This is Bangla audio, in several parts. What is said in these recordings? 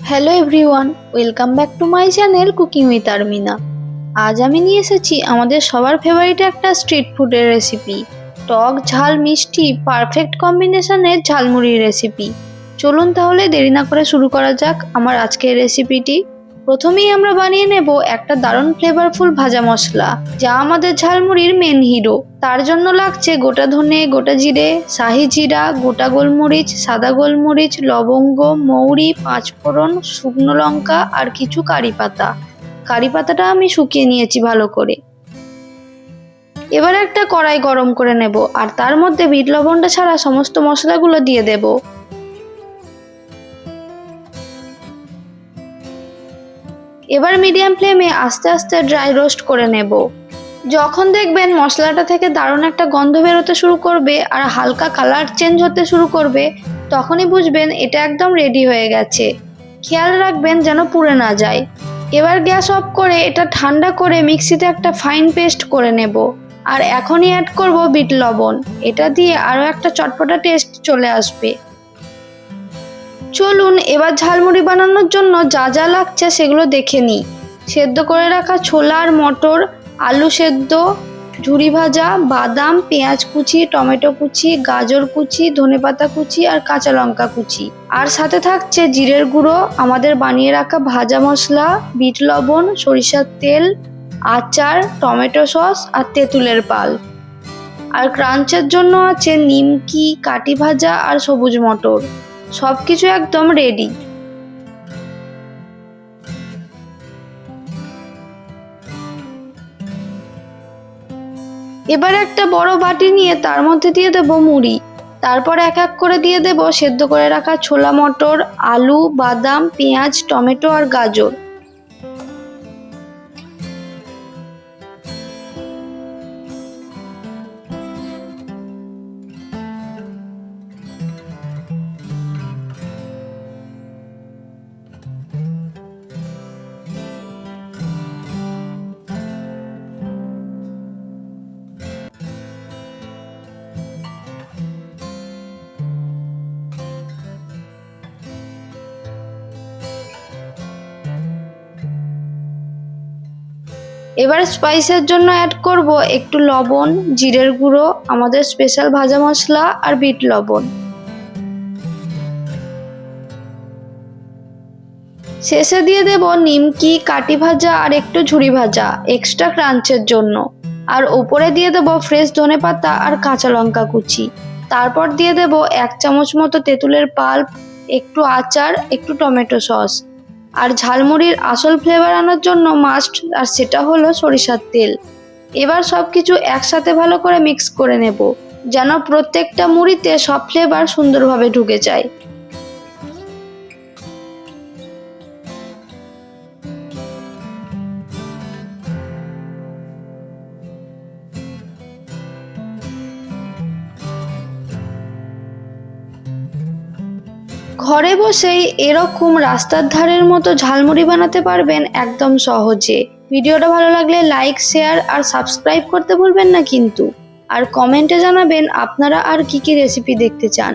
Hello everyone, welcome back to my channel cooking with Armina. আজ আমি নিয়ে এসেছি আমাদের সবার ফেভারিট একটা স্ট্রিট ফুডের রেসিপি, টক ঝাল মিষ্টি পারফেক্ট কম্বিনেশনের ঝালমুড়ির রেসিপি। চলুন তাহলে দেরি না করে শুরু করা যাক আমার আজকের রেসিপিটি। প্রথমেই আমরা বানিয়ে নেব একটা দারুণ ফ্লেভারফুল ভাজা মশলা, যা আমাদের ঝালমুড়ির মেন হিরো। তার জন্য লাগছে গোটা ধনে, গোটা জিরে, শাহি জিরা, গোটা গোলমরিচ, সাদা গোলমরিচ, লবঙ্গ, মৌরি, পাঁচফোড়ন, শুকনো লঙ্কা আর কিছু কারি পাতা। কারি পাতাটা আমি শুকিয়ে নিয়েছি ভালো করে। এবার একটা কড়াই গরম করে নেব আর তার মধ্যে বিট লবণটা ছাড়া সমস্ত মশলাগুলো দিয়ে দেব। এবার মিডিয়াম ফ্লেমে আস্তে আস্তে ড্রাই রোস্ট করে নেব। যখন দেখবেন মশলাটা থেকে দারুণ একটা গন্ধ বেরোতে শুরু করবে আর হালকা কালার চেঞ্জ হতে শুরু করবে, তখনই বুঝবেন এটা একদম রেডি হয়ে গেছে। খেয়াল রাখবেন যেন পুড়ে না যায়। এবার গ্যাস অফ করে এটা ঠান্ডা করে মিক্সিতে একটা ফাইন পেস্ট করে নেব। আর এখনই অ্যাড করব বিট লবণ। এটা দিয়ে আরও একটা চটপটা টেস্ট চলে আসবে। চলুন এবার ঝালমুড়ি বানানোর জন্য যা যা লাগছে সেগুলো দেখে নিই। সেদ্ধ করে রাখা ছোলা আর মটর, আলু সেদ্ধ, ঝুরি ভাজা, বাদাম, পেঁয়াজ কুচি, টমেটো কুচি, গাজর কুচি, ধনেপাতা কুচি আর কাঁচা লঙ্কা কুচি। আর সাথে থাকছে জিরের গুঁড়ো, আমাদের বানিয়ে রাখা ভাজা মশলা, বিট লবণ, সরিষার তেল, আচার, টমেটো সস আর তেঁতুলের পাল। আর ক্রাঞ্চের জন্য আছে নিমকি, কাটি ভাজা আর সবুজ মটর। সবকিছু একদম রেডি। এবার একটা বড় বাটি নিয়ে তার মধ্যে দিয়ে দেব মুড়ি। তারপর এক এক করে দিয়ে দেব সেদ্ধ করে রাখা ছোলা মটর, আলু, বাদাম, পেঁয়াজ, টমেটো আর গাজর। এবার স্পাইসের জন্য অ্যাড করব একটু লবণ, জিরের গুঁড়ো, আমাদের স্পেশাল ভাজা মশলা আর বিট লবণ। শেষে দিয়ে দেব নিমকি, কাটি ভাজা আর একটু ঝুরি ভাজা এক্সট্রা ক্রাঞ্চের জন্য। আর ওপরে দিয়ে দেব ফ্রেশ ধনেপাতা আর কাঁচা লঙ্কা কুচি। তারপর দিয়ে দেব 1 চামচ মতো তেঁতুলের পাল্প, একটু আচার, একটু টমেটো সস। আর ঝালমুড়ির আসল ফ্লেভার আনার জন্য মাস্ট, আর সেটা হলো সরিষার তেল। এবার সবকিছু একসাথে ভালো করে মিক্স করে নেব, যেন প্রত্যেকটা মুড়িতে সব ফ্লেভার সুন্দরভাবে ঢুকে যায়। ঘরে বসেই এরকম রাস্তার ধারের মতো ঝালমুড়ি বানাতে পারবেন একদম সহজে। ভিডিওটা ভালো লাগলে লাইক, শেয়ার আর সাবস্ক্রাইব করতে ভুলবেন না কিন্তু। আর কমেন্টে জানাবেন আপনারা আর কি কি রেসিপি দেখতে চান।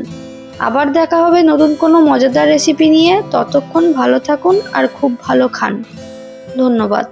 আবার দেখা হবে নতুন কোনো মজাদার রেসিপি নিয়ে। ততক্ষণ ভালো থাকুন আর খুব ভালো খান। ধন্যবাদ।